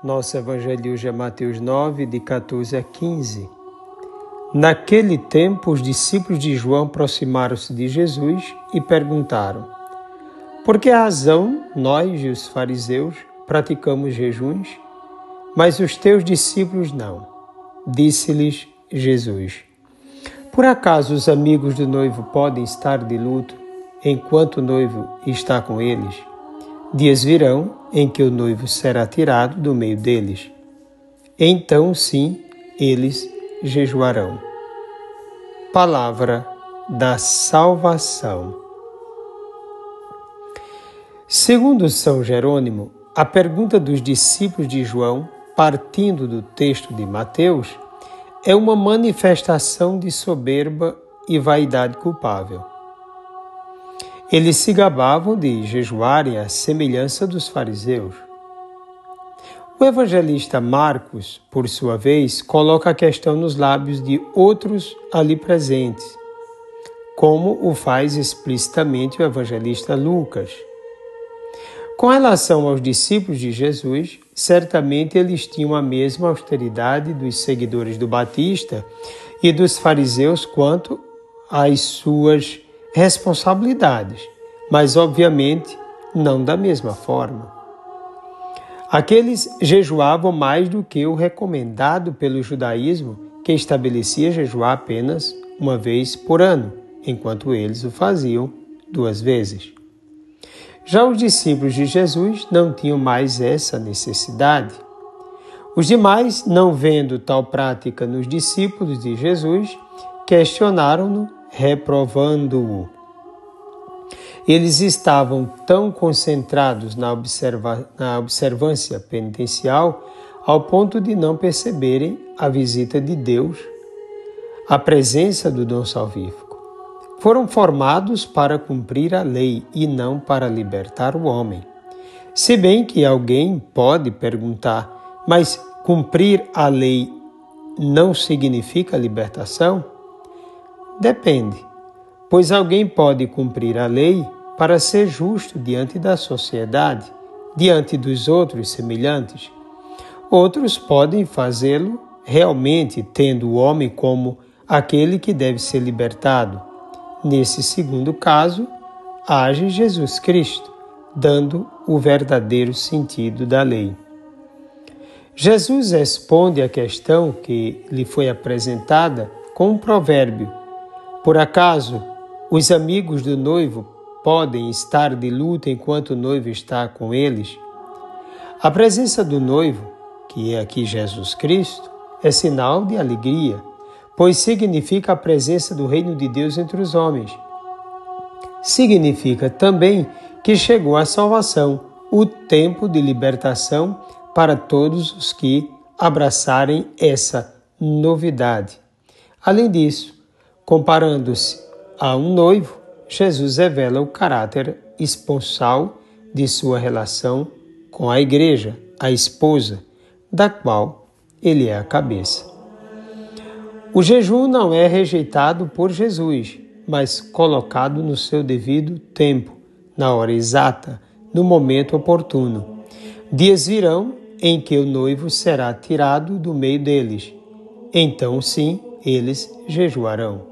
Nosso evangelho hoje é Mateus 9, de 14 a 15. Naquele tempo, os discípulos de João aproximaram-se de Jesus e perguntaram: por que razão nós e os fariseus praticamos jejuns, mas os teus discípulos não? Disse-lhes Jesus: por acaso os amigos do noivo podem estar de luto enquanto o noivo está com eles? Dias virão em que o noivo será tirado do meio deles. Então, sim, eles jejuarão. Palavra da salvação. Segundo São Jerônimo, a pergunta dos discípulos de João, partindo do texto de Mateus, é uma manifestação de soberba e vaidade culpável. Eles se gabavam de jejuarem à semelhança dos fariseus. O evangelista Marcos, por sua vez, coloca a questão nos lábios de outros ali presentes, como o faz explicitamente o evangelista Lucas. Com relação aos discípulos de Jesus, certamente eles tinham a mesma austeridade dos seguidores do Batista e dos fariseus quanto às suas responsabilidades, mas obviamente não da mesma forma. Aqueles jejuavam mais do que o recomendado pelo judaísmo, que estabelecia jejuar apenas uma vez por ano, enquanto eles o faziam 2 vezes. Já os discípulos de Jesus não tinham mais essa necessidade. Os demais, não vendo tal prática nos discípulos de Jesus, questionaram-no, reprovando-o. Eles estavam tão concentrados na observância penitencial ao ponto de não perceberem a visita de Deus, a presença do dom salvífico. Foram formados para cumprir a lei e não para libertar o homem. Se bem que alguém pode perguntar, mas cumprir a lei não significa libertação? Depende, pois alguém pode cumprir a lei para ser justo diante da sociedade, diante dos outros semelhantes. Outros podem fazê-lo realmente tendo o homem como aquele que deve ser libertado. Nesse segundo caso, age Jesus Cristo, dando o verdadeiro sentido da lei. Jesus responde à questão que lhe foi apresentada com um provérbio: por acaso os amigos do noivo podem estar de luto enquanto o noivo está com eles? A presença do noivo, que é aqui Jesus Cristo, é sinal de alegria, pois significa a presença do reino de Deus entre os homens. Significa também que chegou a salvação, o tempo de libertação para todos os que abraçarem essa novidade. Além disso, comparando-se a um noivo, Jesus revela o caráter esponsal de sua relação com a igreja, a esposa, da qual ele é a cabeça. O jejum não é rejeitado por Jesus, mas colocado no seu devido tempo, na hora exata, no momento oportuno. Dias virão em que o noivo será tirado do meio deles. Então, sim, eles jejuarão.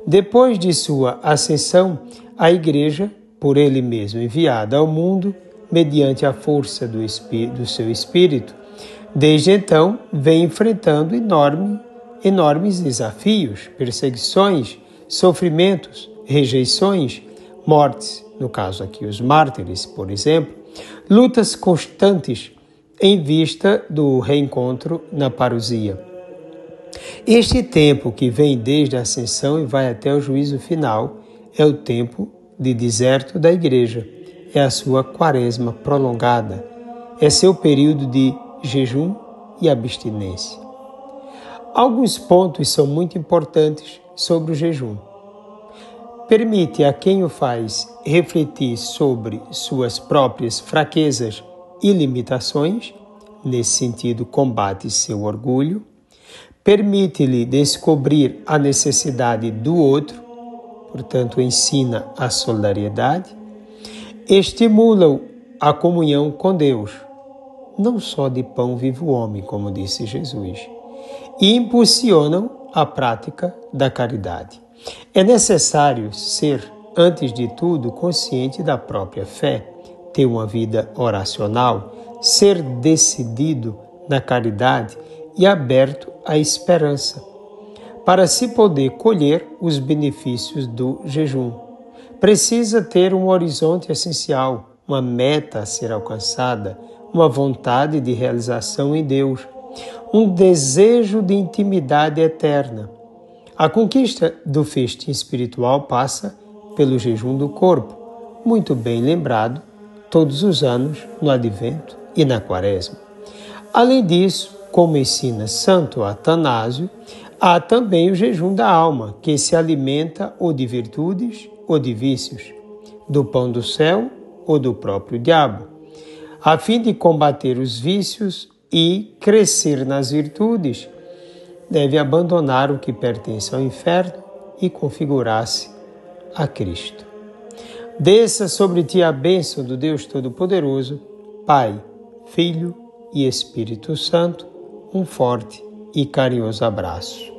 Depois de sua ascensão, a Igreja, por ele mesmo enviada ao mundo, mediante a força do seu Espírito, desde então vem enfrentando enormes desafios, perseguições, sofrimentos, rejeições, mortes, no caso aqui os mártires, por exemplo, lutas constantes em vista do reencontro na parousia. Este tempo que vem desde a ascensão e vai até o juízo final é o tempo de deserto da igreja, é a sua quaresma prolongada, é seu período de jejum e abstinência. Alguns pontos são muito importantes sobre o jejum. Permite a quem o faz refletir sobre suas próprias fraquezas e limitações, nesse sentido combate seu orgulho, permite-lhe descobrir a necessidade do outro, portanto ensina a solidariedade, estimula-o a comunhão com Deus, não só de pão vive o homem, como disse Jesus, e impulsionam a prática da caridade. É necessário ser, antes de tudo, consciente da própria fé, ter uma vida oracional, ser decidido na caridade e aberto à esperança, para se poder colher os benefícios do jejum. Precisa ter um horizonte essencial, uma meta a ser alcançada, uma vontade de realização em Deus, um desejo de intimidade eterna. A conquista do festim espiritual passa pelo jejum do corpo, muito bem lembrado todos os anos no Advento e na Quaresma. Além disso, como ensina Santo Atanásio, há também o jejum da alma, que se alimenta ou de virtudes ou de vícios, do pão do céu ou do próprio diabo. A fim de combater os vícios e crescer nas virtudes, deve abandonar o que pertence ao inferno e configurar-se a Cristo. Desça sobre ti a bênção do Deus Todo-Poderoso, Pai, Filho e Espírito Santo. Um forte e carinhoso abraço.